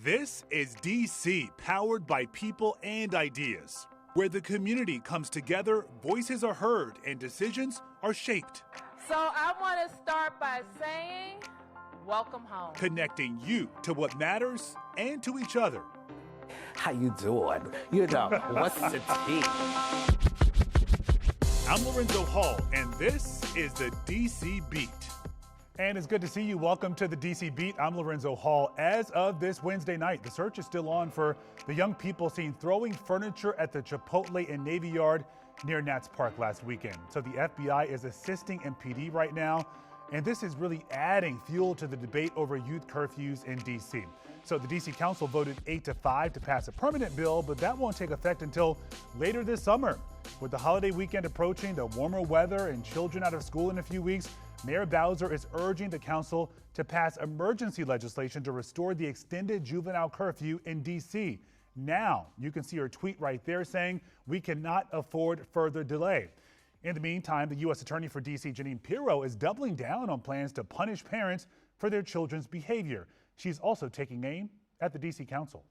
This is DC, powered by people and ideas, where the community comes together, voices are heard, and decisions are shaped. So I want to start by saying, welcome home. Connecting you to what matters and to each other. How you doing? You know, what's the tea? I'm Lorenzo Hall, and this is the DC Beat. And it's good to see you. Welcome to the DC Beat. I'm Lorenzo Hall. As of this Wednesday night, the search is still on for the young people seen throwing furniture at the Chipotle in Navy Yard near Nats Park last weekend. So the FBI is assisting MPD right now, and this is really adding fuel to the debate over youth curfews in DC. So the DC Council voted 8-5 to pass a permanent bill, but that won't take effect until later this summer. With the holiday weekend approaching, the warmer weather, and children out of school in a few weeks, Mayor Bowser is urging the council to pass emergency legislation to restore the extended juvenile curfew in DC. Now, you can see her tweet right there saying, "We cannot afford further delay." In the meantime, the U.S. Attorney for DC, Jeanine Pirro, is doubling down on plans to punish parents for their children's behavior. She's also taking aim at the DC Council.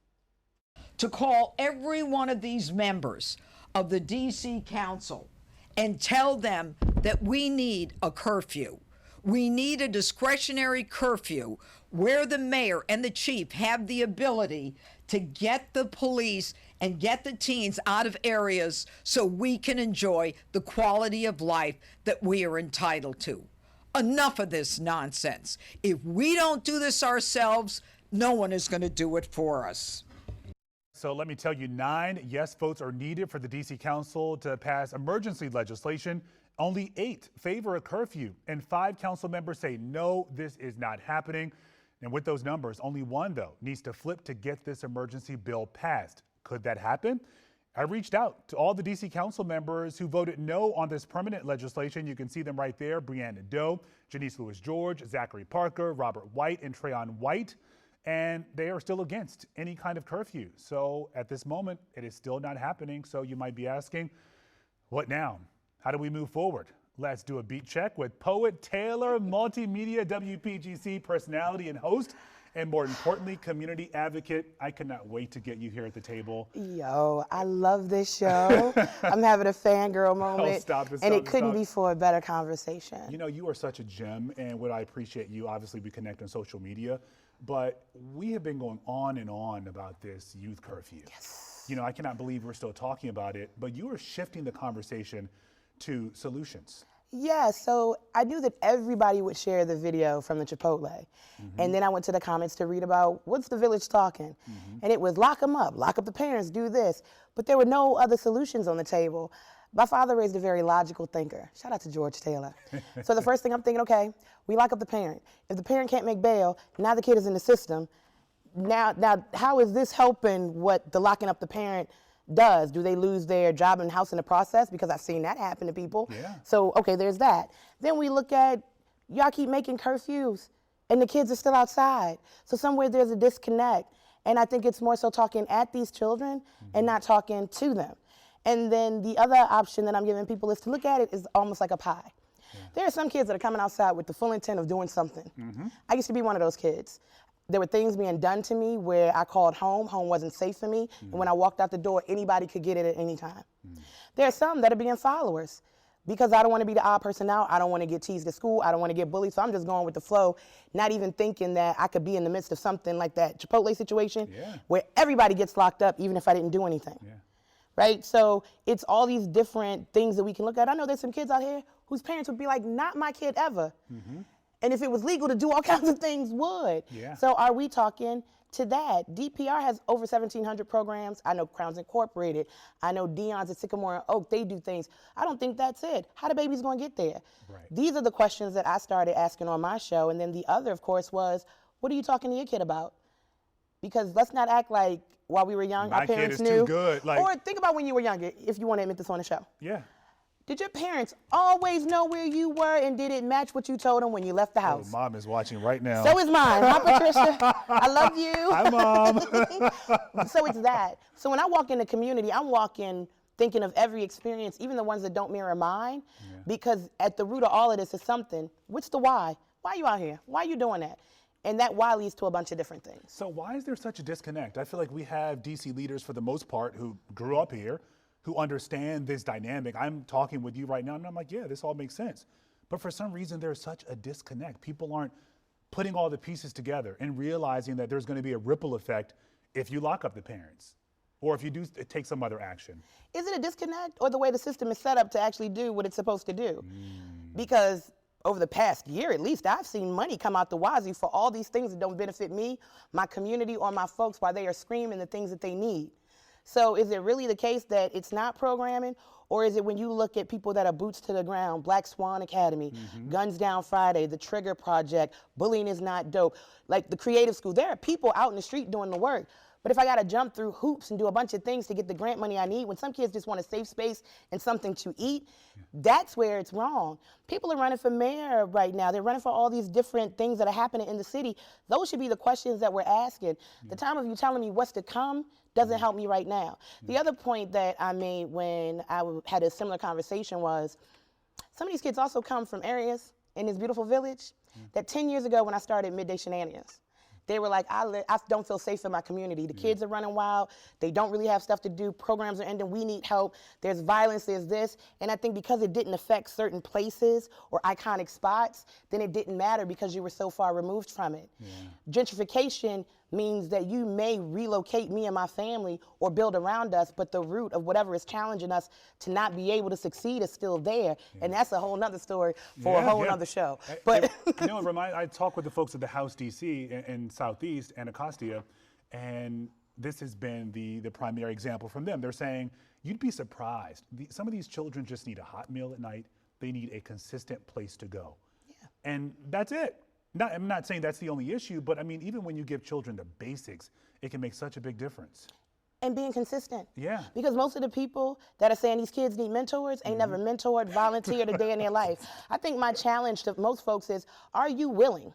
To call every one of these members of the DC Council and tell them that we need a curfew. We need a discretionary curfew where the mayor and the chief have the ability to get the police and get the teens out of areas so we can enjoy the quality of life that we are entitled to. Enough of this nonsense. If we don't do this ourselves, no one is going to do it for us. So let me tell you, 9 yes votes are needed for the DC Council to pass emergency legislation. Only 8 favor a curfew, and 5 council members say, no, this is not happening. And with those numbers, only 1, though, needs to flip to get this emergency bill passed. Could that happen? I reached out to all the DC Council members who voted no on this permanent legislation. You can see them right there: Brianna Doe, Janice Lewis-George, Zachary Parker, Robert White, and Trayon White. And they are still against any kind of curfew. So at this moment, it is still not happening. So you might be asking, what now? How do we move forward? Let's do a beat check with poet, tailor, multimedia WPGC personality and host, and more importantly, community advocate. I cannot wait to get you here at the table. Yo, I love this show. I'm having a fangirl moment. Oh, stop it, and it couldn't be for a better conversation. You know, you are such a gem, and what I appreciate you, obviously we connect on social media, but we have been going on and on about this youth curfew. Yes. You know, I cannot believe we're still talking about it, but you are shifting the conversation to solutions. Yeah, so I knew that everybody would share the video from the Chipotle. And then I went to the comments to read about what's the village talking. And it was lock them up the parents, do this. But there were no other solutions on the table. My father raised a very logical thinker. Shout out to George Taylor. So the first thing I'm thinking, okay, we lock up the parent. If the parent can't make bail, now the kid is in the system. Now how is this helping what the locking up the parent does? Do they lose their job and house in the process? Because I've seen that happen to people. Yeah. So, okay, there's that. Then we look at, y'all keep making curfews and the kids are still outside. So somewhere there's a disconnect. And I think it's more so talking at these children and not talking to them. And then the other option that I'm giving people is to look at it as almost like a pie. Yeah. There are some kids that are coming outside with the full intent of doing something. I used to be one of those kids. There were things being done to me where I called home. Home wasn't safe for me. And when I walked out the door, anybody could get it at any time. There are some that are being followers. Because I don't want to be the odd person out. I don't want to get teased at school. I don't want to get bullied. So I'm just going with the flow, not even thinking that I could be in the midst of something like that Chipotle situation where everybody gets locked up even if I didn't do anything. Right? So it's all these different things that we can look at. I know there's some kids out here whose parents would be like, not my kid ever. And if it was legal to do all kinds of things, would. So are we talking to that? DPR has over 1,700 programs. I know Crowns Incorporated. I know Dion's at Sycamore and Oak. They do things. I don't think that's it. How the baby's going to get there? Right. These are the questions that I started asking on my show. And then the other, of course, was, what are you talking to your kid about? Because let's not act like while we were young, our parents knew. Too good. Like, or think about when you were younger, if you want to admit this on the show. Yeah. Did your parents always know where you were, and did it match what you told them when you left the house? Oh, Mom is watching right now. So is mine. Hi, Patricia. I love you. Hi, Mom. So it's that. So when I walk in the community, I'm walking thinking of every experience, even the ones that don't mirror mine, because at the root of all of this is something. What's the why? Why are you out here? Why are you doing that? And that why leads to a bunch of different things. So why is there such a disconnect? I feel like we have DC leaders for the most part who grew up here, who understand this dynamic. I'm talking with you right now and I'm like, yeah, this all makes sense. But for some reason, there's such a disconnect. People aren't putting all the pieces together and realizing that there's going to be a ripple effect if you lock up the parents or if you do take some other action. Is it a disconnect or the way the system is set up to actually do what it's supposed to do? Because over the past year, at least, I've seen money come out the wazoo for all these things that don't benefit me, my community, or my folks while they are screaming the things that they need. So is it really the case that it's not programming, or is it when you look at people that are boots to the ground, Black Swan Academy, Guns Down Friday, the Trigger Project, Bullying is Not Dope, like the Creative School, there are people out in the street doing the work. But if I got to jump through hoops and do a bunch of things to get the grant money I need, when some kids just want a safe space and something to eat, that's where it's wrong. People are running for mayor right now. They're running for all these different things that are happening in the city. Those should be the questions that we're asking. The time of you telling me what's to come doesn't help me right now. The other point that I made when I had a similar conversation was, some of these kids also come from areas in this beautiful village that 10 years ago when I started Midday Shenanigans, they were like, I don't feel safe in my community. The kids are running wild. They don't really have stuff to do. Programs are ending. We need help. There's violence. There's this. And I think because it didn't affect certain places or iconic spots, then it didn't matter because you were so far removed from it. Gentrification means that you may relocate me and my family or build around us, but the root of whatever is challenging us to not be able to succeed is still there. And that's a whole nother story for a whole nother show. But you know, I talk with the folks at the House DC in Southeast, Anacostia, and this has been the primary example from them. They're saying, you'd be surprised. Some of these children just need a hot meal at night. They need a consistent place to go. And that's it. I'm not saying that's the only issue, but I mean, even when you give children the basics, it can make such a big difference. And being consistent. Yeah. Because most of the people that are saying these kids need mentors ain't never mentored, volunteered a day in their life. I think my challenge to most folks is, are you willing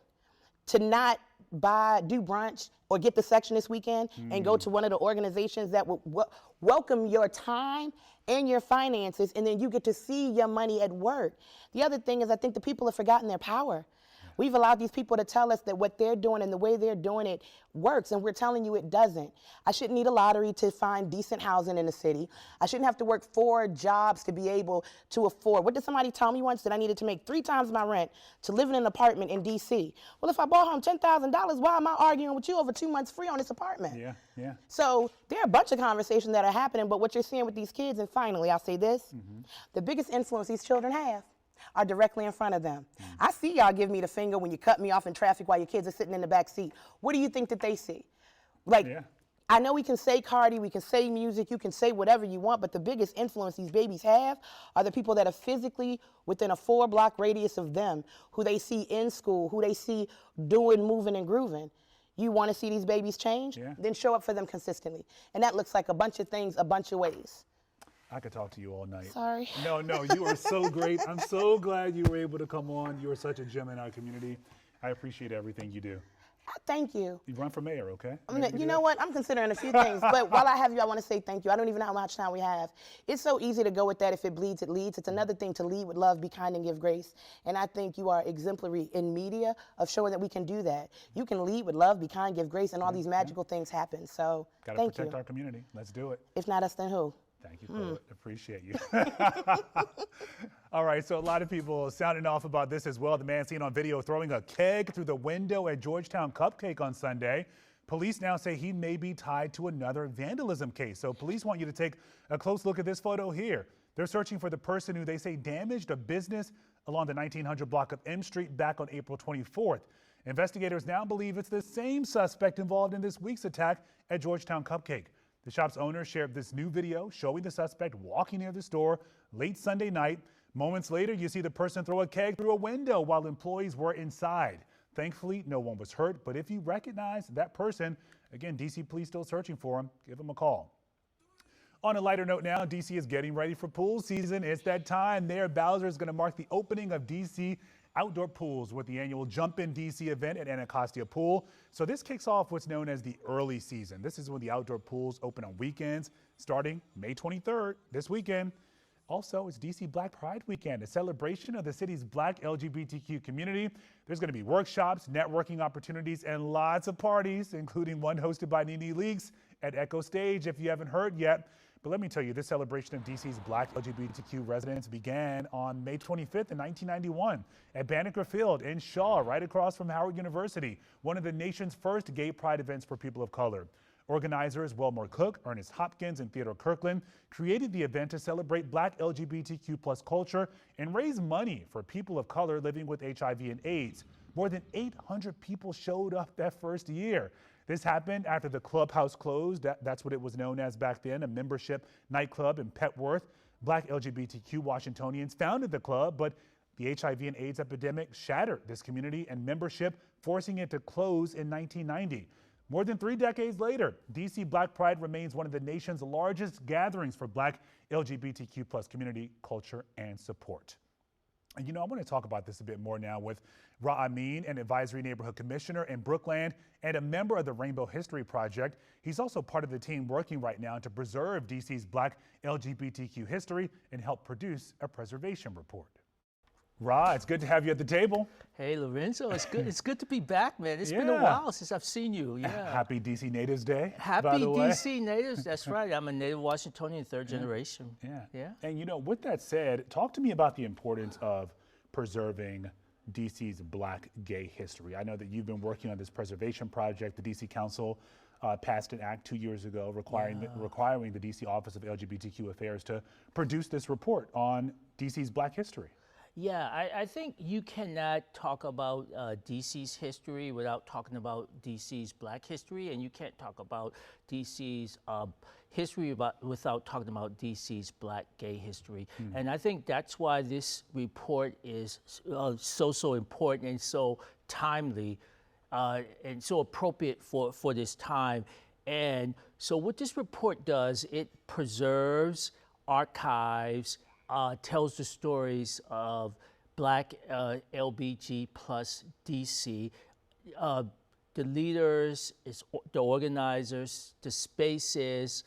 to not do brunch or get the section this weekend and go to one of the organizations that will welcome your time and your finances, and then you get to see your money at work? The other thing is, I think the people have forgotten their power. We've allowed these people to tell us that what they're doing and the way they're doing it works, and we're telling you it doesn't. I shouldn't need a lottery to find decent housing in the city. I shouldn't have to work 4 jobs to be able to afford. What did somebody tell me once? That I needed to make 3 times my rent to live in an apartment in D.C. Well, if I bought home $10,000, why am I arguing with you over 2 months free on this apartment? Yeah. So there are a bunch of conversations that are happening, but what you're seeing with these kids, and finally, I'll say this, the biggest influence these children have are directly in front of them. I see y'all give me the finger when you cut me off in traffic while your kids are sitting in the back seat. What do you think that they see? Like, I know we can say Cardi, we can say music, you can say whatever you want, but the biggest influence these babies have are the people that are physically within a 4-block radius of them, who they see in school, who they see doing, moving, and grooving. You want to see these babies change? Then show up for them consistently. And that looks like a bunch of things, a bunch of ways. I could talk to you all night. Sorry. No, you are so great. I'm so glad you were able to come on. You are such a gem in our community. I appreciate everything you do. Thank you. You run for mayor, okay? You know what? I'm considering a few things, but while I have you, I want to say thank you. I don't even know how much time we have. It's so easy to go with that. If it bleeds, it leads. It's another thing to lead with love, be kind, and give grace. And I think you are exemplary in media of showing that we can do that. You can lead with love, be kind, give grace, and all these magical things happen. So Gotta protect our community. Let's do it. If not us, then who? Thank you for it. Appreciate you. All right, so a lot of people sounding off about this as well. The man seen on video throwing a keg through the window at Georgetown Cupcake on Sunday. Police now say he may be tied to another vandalism case. So police want you to take a close look at this photo here. They're searching for the person who they say damaged a business along the 1900 block of M Street back on April 24th. Investigators now believe it's the same suspect involved in this week's attack at Georgetown Cupcake. The shop's owner shared this new video showing the suspect walking near the store late Sunday night. Moments later, you see the person throw a keg through a window while employees were inside. Thankfully, no one was hurt, but if you recognize that person, again, DC police still searching for him, give him a call. On a lighter note now, DC is getting ready for pool season. It's that time there. Bowser is going to mark the opening of DC outdoor pools with the annual Jump in DC event at Anacostia Pool. So this kicks off what's known as the early season. This is when the outdoor pools open on weekends starting May 23rd, this weekend. Also, it's DC Black Pride Weekend, a celebration of the city's Black LGBTQ community. There's going to be workshops, networking opportunities, and lots of parties, including one hosted by Rini Leaks at Echo Stage, if you haven't heard yet. But let me tell you, this celebration of DC's Black LGBTQ residents began on May 25th in 1991 at Banneker Field in Shaw, right across from Howard University, one of the nation's first gay pride events for people of color. Organizers Wilmore Cook, Ernest Hopkins, and Theodore Kirkland created the event to celebrate Black LGBTQ plus culture and raise money for people of color living with HIV and AIDS. More than 800 people showed up that first year. This happened after the clubhouse closed. That's what it was known as back then, a membership nightclub in Petworth. Black LGBTQ Washingtonians founded the club, but the HIV and AIDS epidemic shattered this community and membership, forcing it to close in 1990. More than 3 decades later, DC Black Pride remains one of the nation's largest gatherings for Black LGBTQ plus community culture and support. And I want to talk about this a bit more now with Ra Amin, an advisory neighborhood commissioner in Brookland and a member of the Rainbow History Project. He's also part of the team working right now to preserve DC's Black LGBTQ history and help produce a preservation report. Ra, it's good to have you at the table. Hey, Lorenzo, it's good. It's good to be back, man. It's been a while since I've seen you. Yeah. Happy DC Natives Day. Happy DC Natives. That's right. I'm a native Washingtonian, third generation. Yeah. And with that said, talk to me about the importance of preserving DC's Black gay history. I know that you've been working on this preservation project. The DC Council passed an act 2 years ago requiring the DC Office of LGBTQ Affairs to produce this report on DC's Black history. Yeah, I think you cannot talk about DC's history without talking about DC's Black history, and you can't talk about DC's history without talking about DC's Black gay history. And I think that's why this report is so important and so timely and so appropriate for this time. And so what this report does, it preserves, archives, tells the stories of Black LBG plus DC, the leaders, the organizers, the spaces,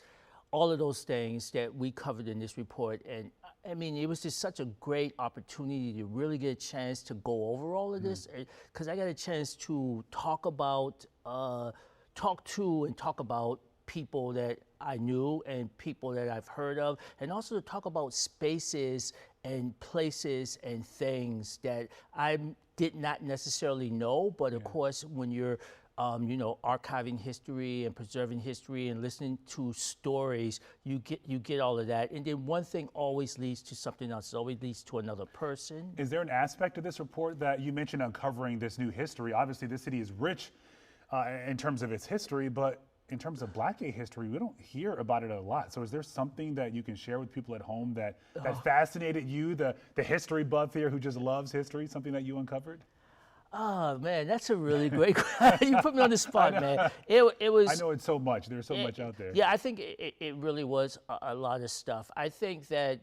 all of those things that we covered in this report. And I mean, it was just such a great opportunity to really get a chance to go over all of this, because I got a chance to talk about people that I knew and people that I've heard of, and also to talk about spaces and places and things that I did not necessarily know, but of course when you're archiving history and preserving history and listening to stories, you get all of that. And then one thing always leads to something else. It always leads to another person. Is there an aspect of this report that you mentioned uncovering this new history? Obviously, this city is rich in terms of its history, but in terms of Black gay history, we don't hear about it a lot. So is there something that you can share with people at home that fascinated you, the history buff here who just loves history, something that you uncovered? Oh, man, that's a really great question. You put me on the spot, man. It was. I know it's so much. There's so much out there. Yeah, I think it really was a lot of stuff. I think that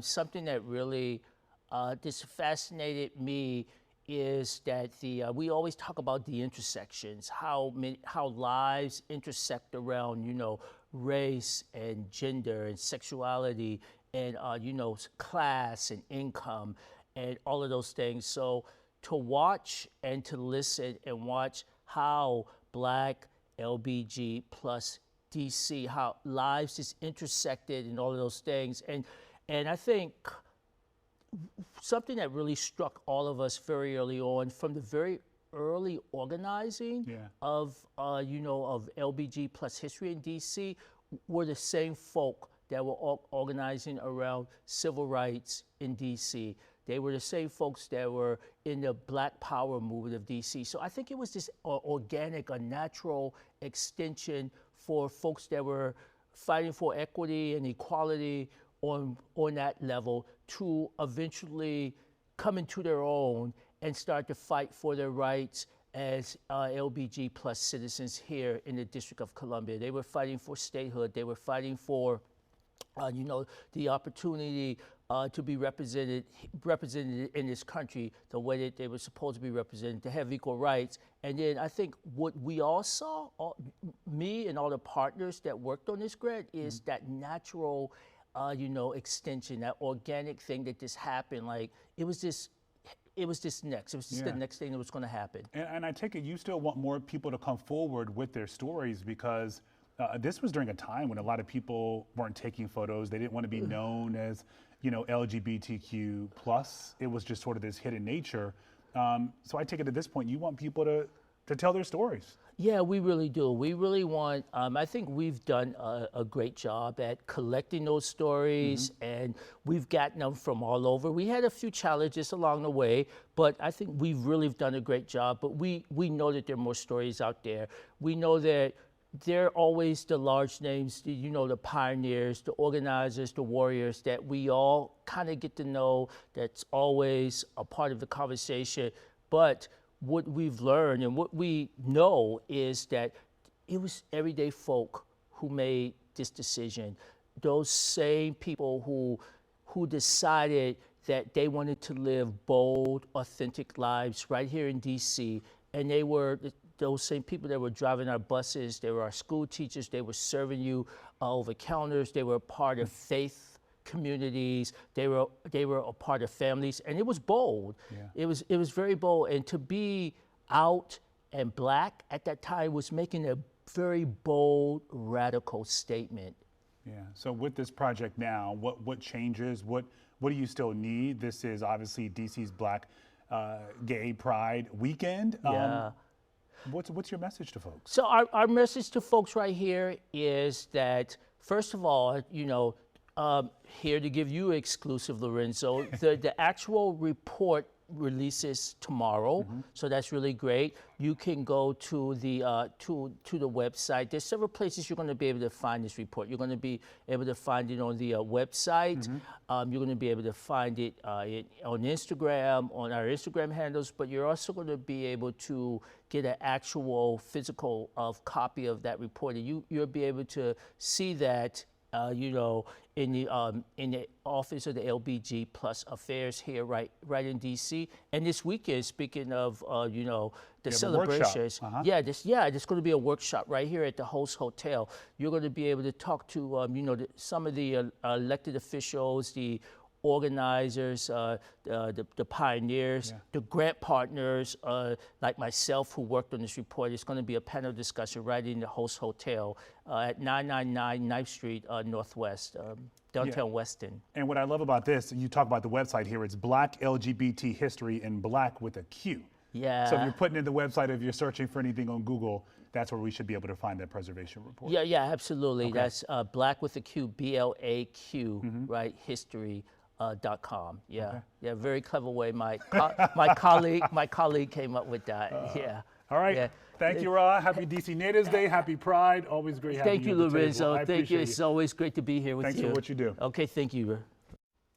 something that really just fascinated me is that we always talk about the intersections, how lives intersect around, race and gender and sexuality and, class and income and all of those things. So to watch and to listen and watch how Black LBG plus DC, how lives is intersected and all of those things. And I think something that really struck all of us very early on, from the very early organizing of LBG plus history in DC, were the same folk that were organizing around civil rights in DC. They were the same folks that were in the Black Power movement of DC. So I think it was this organic, a natural extension for folks that were fighting for equity and equality on that level to eventually come into their own and start to fight for their rights as LBG plus citizens here in the District of Columbia. They were fighting for statehood. They were fighting for, the opportunity to be represented in this country the way that they were supposed to be represented, to have equal rights. And then I think what we all saw, me and all the partners that worked on this grant, is that natural extension, that organic thing that just happened. Like it was just next. It was just the next thing that was going to happen. And I take it you still want more people to come forward with their stories because this was during a time when a lot of people weren't taking photos. They didn't want to be known as, LGBTQ plus. It was just sort of this hidden nature. So I take it at this point, you want people to tell their stories. Yeah, we really do. We really want, I think we've done a great job at collecting those stories, and we've gotten them from all over. We had a few challenges along the way, but I think we've really done a great job. But we know that there are more stories out there. We know that they're always the large names, the pioneers, the organizers, the warriors that we all kind of get to know, that's always a part of the conversation. But what we've learned and what we know is that it was everyday folk who made this decision. Those same people who decided that they wanted to live bold, authentic lives right here in DC. And they were those same people that were driving our buses. They were our school teachers. They were serving you over counters. They were a part of faith communities. They were a part of families, and it was bold. Yeah. It was very bold, and to be out and Black at that time was making a very bold, radical statement. Yeah. So with this project now, what changes? What do you still need? This is obviously DC's Black Gay Pride Weekend. Yeah. What's your message to folks? So our message to folks right here is that, first of all, here to give you exclusive, Lorenzo, the actual report releases tomorrow, so that's really great. You can go to the website. There's several places you're going to be able to find this report. You're going to be able to find it on the website. You're going to be able to find it on Instagram, on our Instagram handles, but you're also going to be able to get an actual physical copy of that report. And you'll be able to see that in the office of the LBG Plus Affairs here, right in DC. And this weekend, speaking of the celebrations, there's going to be a workshop right here at the Host Hotel. You're going to be able to talk to some of the elected officials, the organizers, the pioneers, the grant partners, like myself who worked on this report. It's going to be a panel discussion right in the Host Hotel at 999 9th Street Northwest, downtown Weston. And what I love about this, you talk about the website here, it's Black LGBT History in Black with a Q. Yeah. So if you're putting in the website, if you're searching for anything on Google, that's where we should be able to find that preservation report. Yeah, absolutely. Okay. That's Black with a Q, BLAQ, right? History.com. Yeah, okay. Yeah, very clever way. My colleague came up with that. Yeah. All right. Yeah. Thank you, Ra. Happy DC Natives Day. Happy Pride. Always great having you. Thank you, Lorenzo. Thank you. It's always great to be here with you. Thanks for what you do. Okay, thank you.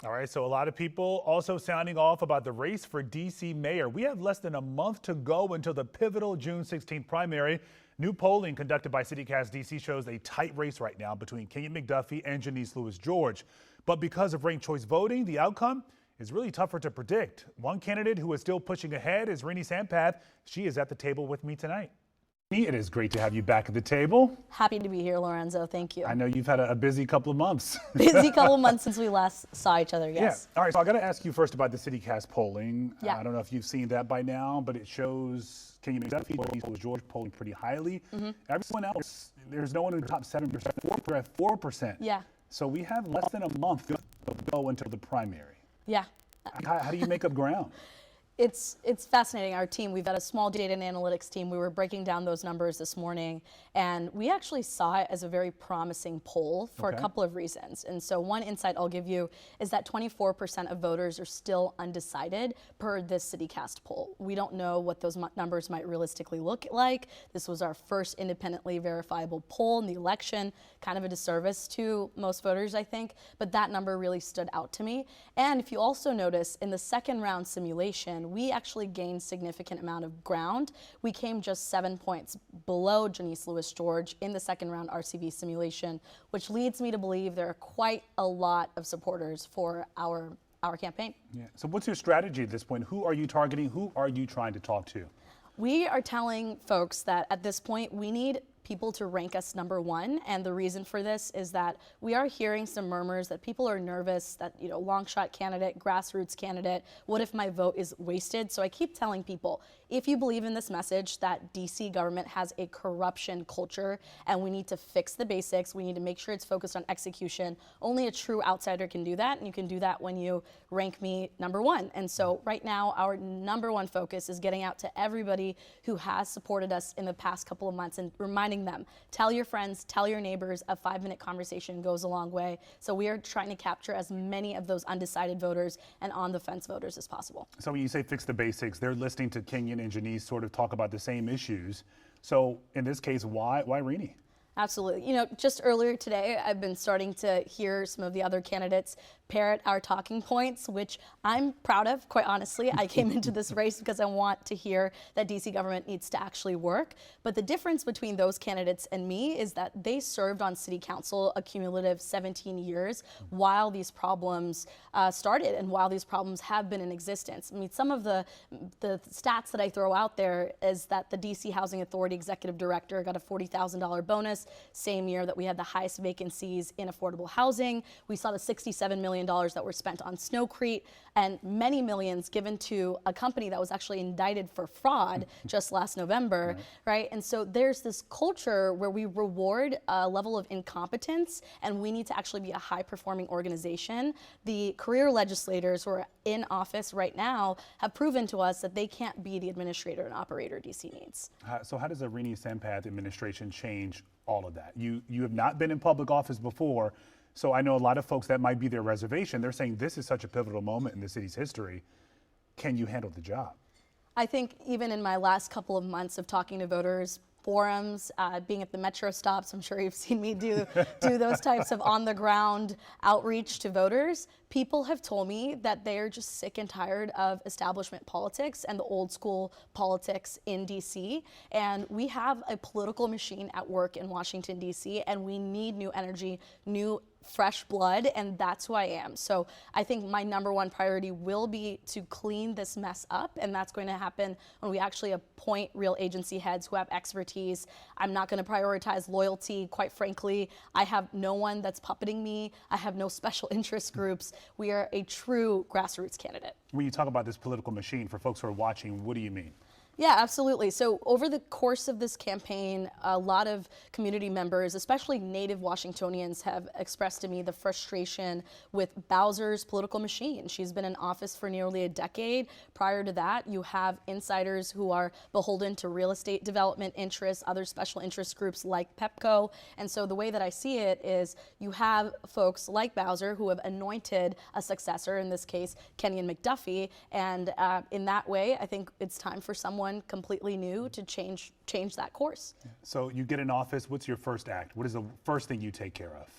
All right, so a lot of people also sounding off about the race for DC mayor. We have less than a month to go until the pivotal June 16th primary. New polling conducted by CityCast DC shows a tight race right now between Kenyon McDuffie and Janice Lewis-George. But because of ranked choice voting, the outcome is really tougher to predict. One candidate who is still pushing ahead is Rini Sampath. She is at the table with me tonight. It is great to have you back at the table. Happy to be here, Lorenzo. Thank you. I know you've had a busy couple of months. Busy couple of months since we last saw each other, yes. Yeah. All right, so I got to ask you first about the CityCast polling. Yeah. I don't know if you've seen that by now, but it shows Kenyon McDuffie, George polling pretty highly. Everyone else, there's no one in the top 7%. We're at 4%. Yeah. So we have less than a month to go until the primary. Yeah. How do you make up ground? It's fascinating. Our team, we've got a small data and analytics team. We were breaking down those numbers this morning, and we actually saw it as a very promising poll for a couple of reasons. And so one insight I'll give you is that 24% of voters are still undecided per this CityCast poll. We don't know what those numbers might realistically look like. This was our first independently verifiable poll in the election, kind of a disservice to most voters, I think, but that number really stood out to me. And if you also notice, in the second round simulation, we actually gained significant amount of ground. We came just 7 points below Janice Lewis-George in the second round RCV simulation, which leads me to believe there are quite a lot of supporters for our campaign. Yeah. So what's your strategy at this point? Who are you targeting? Who are you trying to talk to? We are telling folks that at this point we need people to rank us #1, and the reason for this is that we are hearing some murmurs that people are nervous that, long shot candidate, grassroots candidate, what if my vote is wasted? So I keep telling people, if you believe in this message that DC government has a corruption culture and we need to fix the basics, we need to make sure it's focused on execution, only a true outsider can do that, and you can do that when you rank me #1. And so right now, our #1 focus is getting out to everybody who has supported us in the past couple of months and reminding them, tell your friends, tell your neighbors, a 5-minute conversation goes a long way. So we are trying to capture as many of those undecided voters and on the fence voters as possible. So when you say fix the basics, they're listening to Kenyon and Janice sort of talk about the same issues. So in this case, why Rini? Absolutely. Just earlier today, I've been starting to hear some of the other candidates parrot our talking points, which I'm proud of, quite honestly. I came into this race because I want to hear that DC government needs to actually work. But the difference between those candidates and me is that they served on city council a cumulative 17 years while these problems started and while these problems have been in existence. I mean, some of the stats that I throw out there is that the DC Housing Authority executive director got a $40,000 bonus same year that we had the highest vacancies in affordable housing. We saw the $67 million that were spent on Snowcrete and many millions given to a company that was actually indicted for fraud just last November, right? And so there's this culture where we reward a level of incompetence, and we need to actually be a high-performing organization. The career legislators who are in office right now have proven to us that they can't be the administrator and operator DC needs. So how does the Rini Sampath administration change all of that? You have not been in public office before, so I know a lot of folks that might be their reservation. They're saying this is such a pivotal moment in the city's history. Can you handle the job? I think even in my last couple of months of talking to voters, forums, being at the metro stops, I'm sure you've seen me do those types of on-the-ground outreach to voters. People have told me that they're just sick and tired of establishment politics and the old school politics in DC. And we have a political machine at work in Washington, DC, and we need new energy, new fresh blood, and that's who I am. So I think my #1 priority will be to clean this mess up, and that's going to happen when we actually appoint real agency heads who have expertise. I'm not going to prioritize loyalty, quite frankly. I have no one that's puppeting me. I have no special interest groups. We are a true grassroots candidate. When you talk about this political machine, for folks who are watching, what do you mean? Yeah, absolutely. So over the course of this campaign, a lot of community members, especially native Washingtonians, have expressed to me the frustration with Bowser's political machine. She's been in office for nearly a decade. Prior to that, you have insiders who are beholden to real estate development interests, other special interest groups like Pepco. And so the way that I see it is you have folks like Bowser who have anointed a successor, in this case, Kenyon McDuffie. And in that way, I think it's time for someone completely new to change that course. So you get in office, what's your first act? What is the first thing you take care of?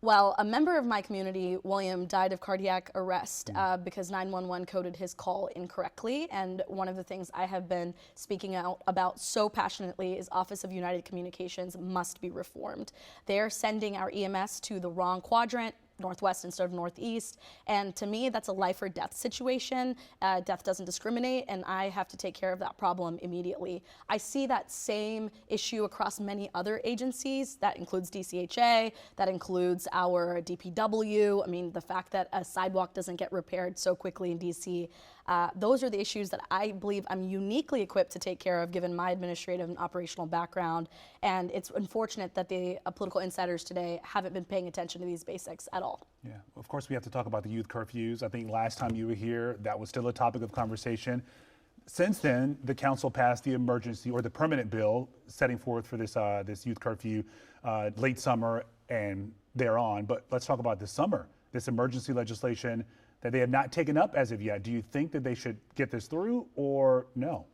Well, a member of my community, William, died of cardiac arrest because 911 coded his call incorrectly. And one of the things I have been speaking out about so passionately is Office of United Communications must be reformed. They are sending our EMS to the wrong quadrant, northwest instead of northeast, and to me that's a life or death situation. Death doesn't discriminate, and I have to take care of that problem immediately. I see that same issue across many other agencies. That includes DCHA, that includes our DPW. I mean, the fact that a sidewalk doesn't get repaired so quickly in DC. Those are the issues that I believe I'm uniquely equipped to take care of given my administrative and operational background. And it's unfortunate that the political insiders today haven't been paying attention to these basics at all. Yeah, of course we have to talk about the youth curfews. I think last time you were here, that was still a topic of conversation. Since then, the council passed the emergency or the permanent bill setting forth for this youth curfew late summer and thereon. But let's talk about this summer, this emergency legislation that they have not taken up as of yet. Do you think that they should get this through or no?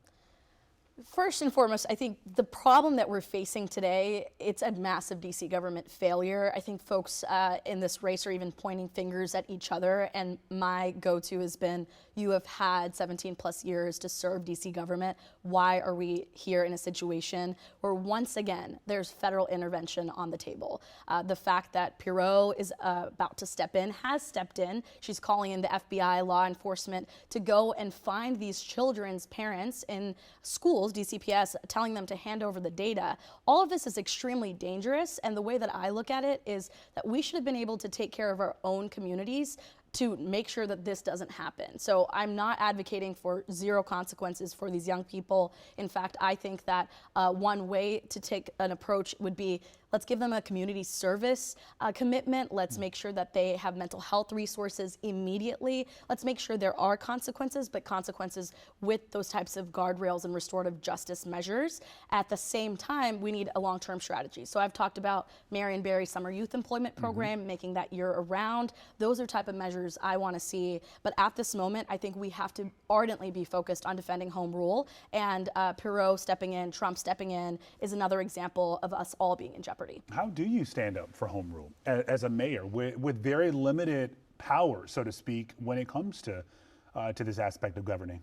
First and foremost, I think the problem that we're facing today, it's a massive DC government failure. I think folks in this race are even pointing fingers at each other, and my go-to has been, you have had 17 plus years to serve DC government. Why are we here in a situation where once again, there's federal intervention on the table? The fact that Pirot is about to step in, has stepped in. She's calling in the FBI, law enforcement to go and find these children's parents in schools schools, DCPS, telling them to hand over the data. All of this is extremely dangerous, and the way that I look at it is that we should have been able to take care of our own communities to make sure that this doesn't happen. So I'm not advocating for zero consequences for these young people. In fact, I think that one way to take an approach would be, let's give them a community service commitment. Let's make sure that they have mental health resources immediately. Let's make sure there are consequences, but consequences with those types of guardrails and restorative justice measures. At the same time, we need a long-term strategy. So I've talked about Marion Barry Summer Youth Employment Program, making that year-round. Those are type of measures I want to see. But at this moment, I think we have to ardently be focused on defending home rule. And Perot stepping in, Trump stepping in is another example of us all being in jeopardy. How do you stand up for home rule as a mayor with very limited power, so to speak, when it comes to this aspect of governing?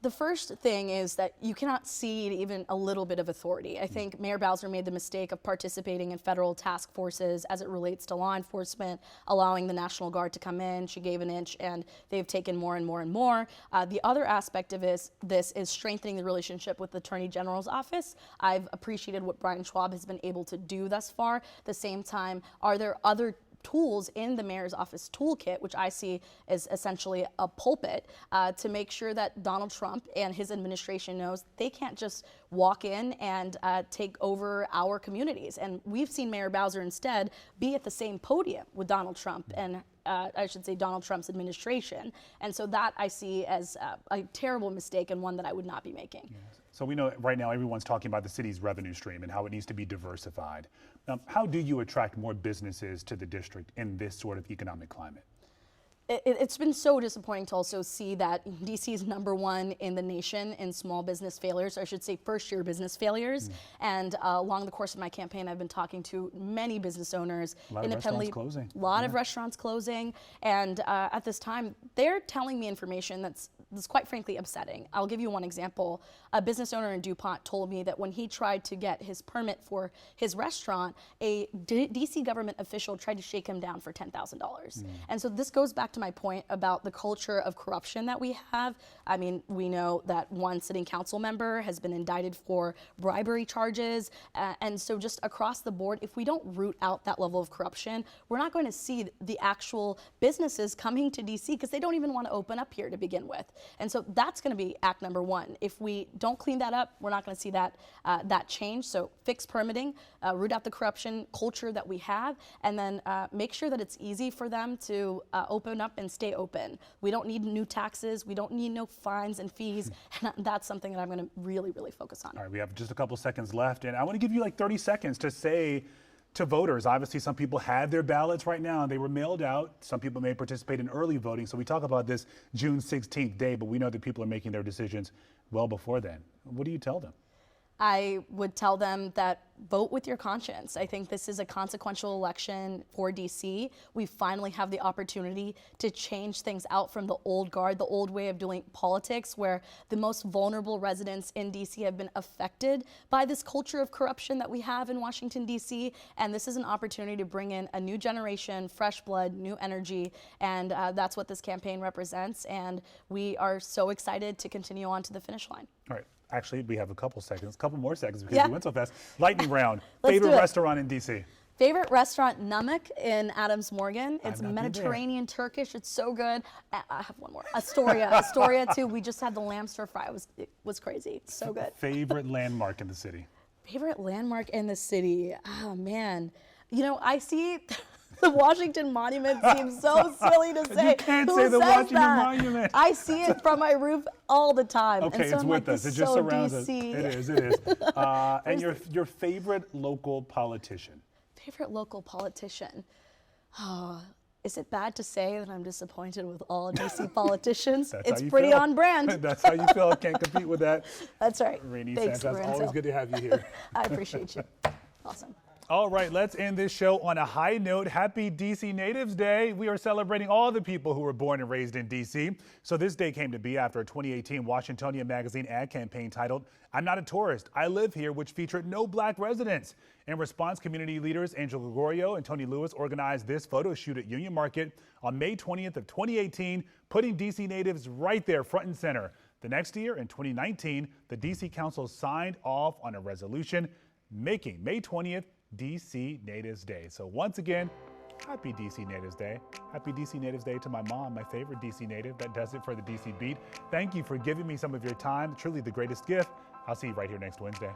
The first thing is that you cannot cede even a little bit of authority. I think Mayor Bowser made the mistake of participating in federal task forces as it relates to law enforcement, allowing the National Guard to come in. She gave an inch, and they've taken more and more and more. The other aspect of this is strengthening the relationship with the Attorney General's office. I've appreciated what Brian Schwab has been able to do thus far. At the same time, are there other tools in the mayor's office toolkit, which I see as essentially a pulpit, to make sure that Donald Trump and his administration knows they can't just walk in and take over our communities. And we've seen Mayor Bowser instead be at the same podium with Donald Trump and I should say Donald Trump's administration. And so that I see as a terrible mistake and one that I would not be making. Yes. So we know right now everyone's talking about the city's revenue stream and how it needs to be diversified. How do you attract more businesses to the district in this sort of economic climate? It's been so disappointing to also see that DC is #1 in the nation in small business failures, or I should say first-year business failures. And along the course of my campaign, I've been talking to many business owners, independently. A lot of restaurants closing. And at this time, they're telling me information that's quite frankly upsetting. I'll give you one example. A business owner in DuPont told me that when he tried to get his permit for his restaurant, a DC government official tried to shake him down for $10,000. And so this goes back to my point about the culture of corruption that we have. I mean, we know that one sitting council member has been indicted for bribery charges. And so just across the board, if we don't root out that level of corruption, we're not going to see the actual businesses coming to DC because they don't even want to open up here to begin with. And so that's going to be act #1. If we don't clean that up, we're not going to see that change. So fix permitting, root out the corruption culture that we have, and then make sure that it's easy for them to open up and stay open. We don't need new taxes. We don't need no fines and fees. And that's something that I'm going to really, really focus on. All right, we have just a couple seconds left, and I want to give you like 30 seconds to say to voters. Obviously, some people have their ballots right now. They were mailed out. Some people may participate in early voting. So we talk about this June 16th day, but we know that people are making their decisions well before then. What do you tell them? I would tell them that vote with your conscience. I think this is a consequential election for DC. We finally have the opportunity to change things out from the old guard, the old way of doing politics, where the most vulnerable residents in DC have been affected by this culture of corruption that we have in Washington, DC. And this is an opportunity to bring in a new generation, fresh blood, new energy. And that's what this campaign represents. And we are so excited to continue on to the finish line. All right. Actually, we have a couple more seconds because we went so fast. Lightning round. Let's Favorite restaurant in DC? Favorite restaurant, Namak in Adams Morgan. It's Mediterranean Turkish. It's so good. I have one more. Astoria too. We just had the lamb stir fry. It was crazy. So good. Favorite landmark in the city? Favorite landmark in the city? Oh man. You know, I see the Washington Monument seems so silly to say. You can't say the Washington Monument. I see it from my roof all the time. Okay, and so it's I'm with like, us. It just surrounds us. DC. It is. And your favorite local politician? Favorite local politician? Oh, is it bad to say that I'm disappointed with all DC politicians? It's pretty on brand. That's how you feel. I can't compete with that. That's right. Rini Thanks, Sampath, Lorenzo. always good to have you here. I appreciate you. Awesome. All right, let's end this show on a high note. Happy DC Natives Day. We are celebrating all the people who were born and raised in DC. So this day came to be after a 2018 Washingtonian magazine ad campaign titled, "I'm Not a Tourist, I Live Here," which featured no black residents. In response, community leaders Angel Gregorio and Tony Lewis organized this photo shoot at Union Market on May 20th of 2018, putting DC natives right there front and center. The next year, in 2019, the D.C. Council signed off on a resolution making May 20th D.C. Natives Day. So once again, happy D.C. Natives Day. Happy D.C. Natives Day to my mom, my favorite D.C. native. That does it for the D.C. Beat. Thank you for giving me some of your time. Truly the greatest gift. I'll see you right here next Wednesday.